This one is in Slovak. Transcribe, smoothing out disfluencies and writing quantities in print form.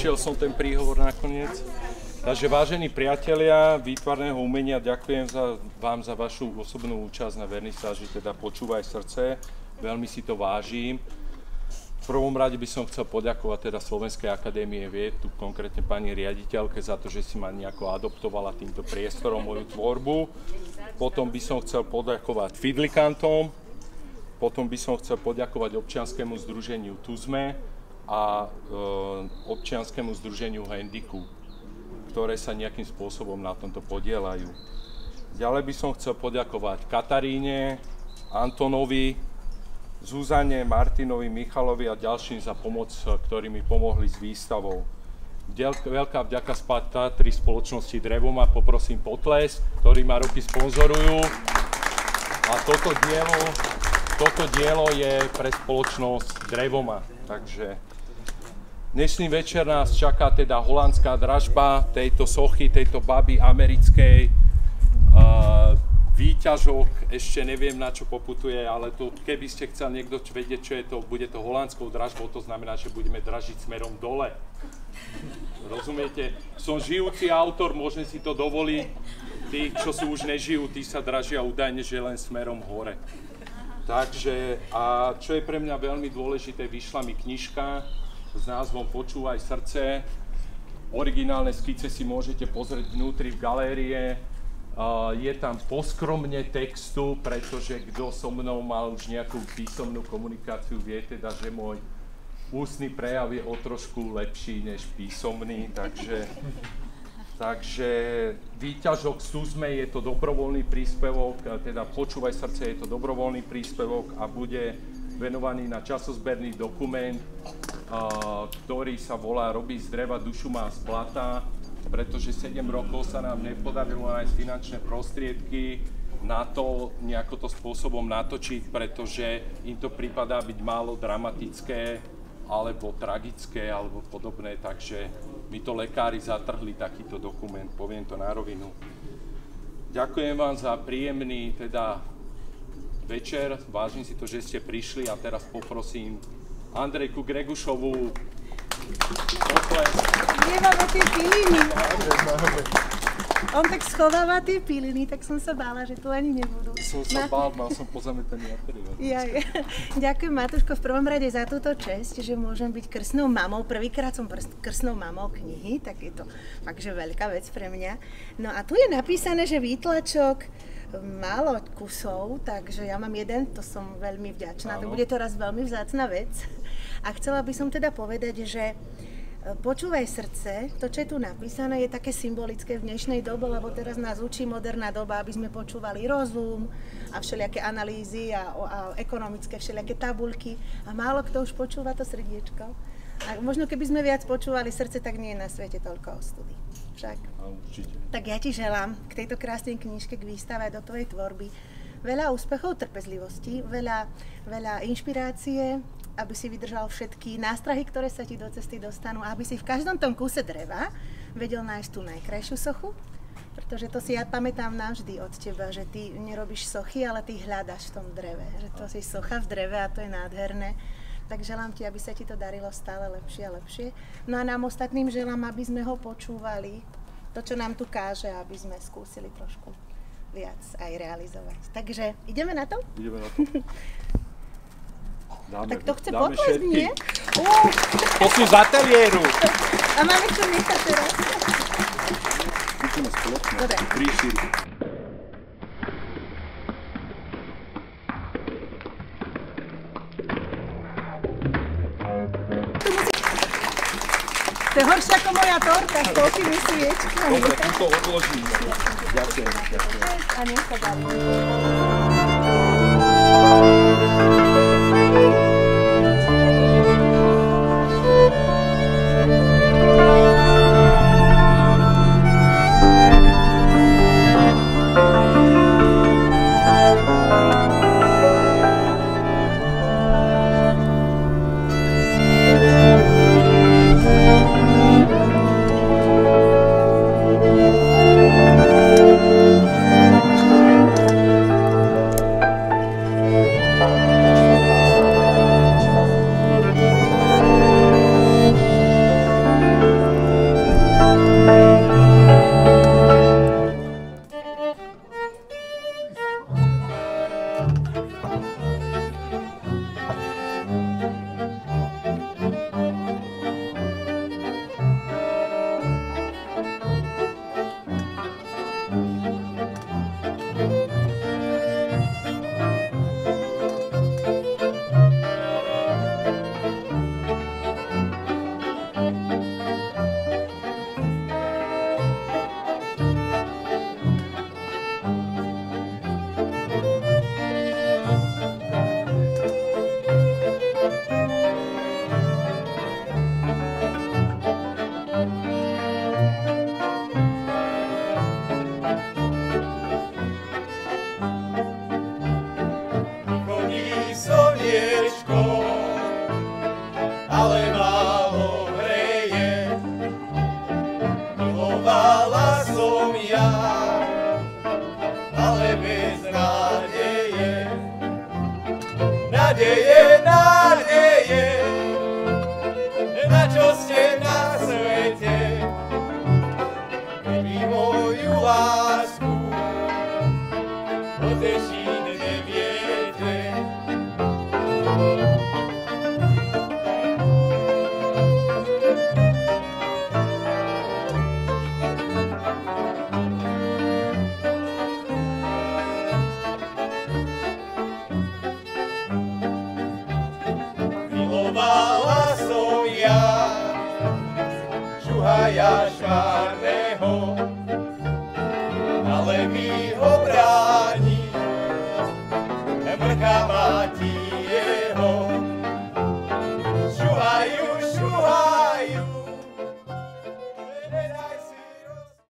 našiel som ten príhovor nakoniec. Takže vážení priatelia výtvarného umenia, ďakujem vám za vašu osobnú účasť na vernisáži, teda Počúvaj srdce, veľmi si to vážim. V prvom rade by som chcel poďakovať teda Slovenskej akadémie vied, tu konkrétne pani riaditeľke, za to, že si ma nejako adoptovala týmto priestorom moju tvorbu. Potom by som chcel poďakovať Fidlikantom, potom by som chcel poďakovať občianskému združeniu Tuzme a občianskému združeniu Hendiku, ktoré sa nejakým spôsobom na tomto podielajú. Ďalej by som chcel poďakovať Kataríne, Antonovi, Zuzane, Martinovi, Michalovi a ďalším za pomoc, ktorí mi pomohli s výstavou. Veľká vďaka patrí spoločnosti Drevoma, poprosím potlesk, ktorí ma roky sponzorujú. A toto dielo je pre spoločnosť Drevoma. Takže dnešný večer nás čaká teda holandská dražba tejto sochy, tejto baby americkej. Výťažok, ešte neviem, na čo poputuje, ale to, keby ste chcel niekto vedieť, čo je to, bude to holandskou dražbou, to znamená, že budeme dražiť smerom dole. Rozumiete? Som žijúci autor, môžem si to dovoliť. Tí, čo sú už nežijú, tí sa dražia údajne, že len smerom hore. Takže, a čo je pre mňa veľmi dôležité, vyšla mi knižka s názvom Počúvaj srdce. Originálne skice si môžete pozrieť vnútri v galérie. Je tam poskromne textu, pretože kto so mnou mal už nejakú písomnú komunikáciu, vie teda, že môj ústny prejav je o trošku lepší než písomný, takže výťažok z Tuzme je to dobrovoľný príspevok, teda Počúvaj srdce je to dobrovoľný príspevok a bude venovaný na časozberný dokument, ktorý sa volá Robí z dreva, dušu má z blata, pretože 7 rokov sa nám nepodarilo nájsť finančné prostriedky na to, nejako to spôsobom natočiť, pretože im to pripadá byť málo dramatické, alebo tragické, alebo podobné, takže mi to lekári zatrhli takýto dokument, poviem to na rovinu. Ďakujem vám za príjemný teda večer, vážim si to, že ste prišli a teraz poprosím Andrejku Gregušovú. Nemáme tie piliny. On tak schováva tie piliny, tak som sa bála, že tu ani nebudú. Som sa bál, mal som pozametaný materiál. Ďakujem, Matúško, v prvom rade za túto česť, že môžem byť krstnou mamou. Prvýkrát som krstnou mamou knihy, tak je to fakt, že veľká vec pre mňa. No a tu je napísané, že výtlačok málo kusov, takže ja mám jeden, to som veľmi vďačná. To bude to raz veľmi vzácna vec. A chcela by som teda povedať, že Počúvaj srdce, to, čo je tu napísané, je také symbolické v dnešnej dobe, lebo teraz nás učí moderná doba, aby sme počúvali rozum a všelijaké analýzy a ekonomické všelijaké tabuľky. A málo kto už počúva to srdiečko. A možno keby sme viac počúvali srdce, tak nie je na svete toľko ostudy. Však. Určite. Tak ja ti želám k tejto krásnej knižke, k výstave do tvojej tvorby veľa úspechov, trpezlivosti, veľa inšpirácie, aby si vydržal všetky nástrahy, ktoré sa ti do cesty dostanú, a aby si v každom tom kúse dreva vedel nájsť tú najkrajšiu sochu, pretože to si ja pamätám navždy od teba, že ty nerobíš sochy, ale ty hľadaš v tom dreve, že to si socha v dreve a to je nádherné. Tak želám ti, aby sa ti to darilo stále lepšie a lepšie. No a nám ostatným želám, aby sme ho počúvali, to, čo nám tu káže, aby sme skúsili trošku viac aj realizovať. Takže ideme na to? Ideme na to. Tak to chce potlesk, nie? To sú z ateliéru. A máme čo nechať teraz? Ideme spoločne. Dobre. 3, 4. To je horšie ako moja torta s toľkými sviečkami. Dobre, túto odložíme. Ďakujem. A nech sa dá. švárneho, ale mi ho bráni. Mrkava ti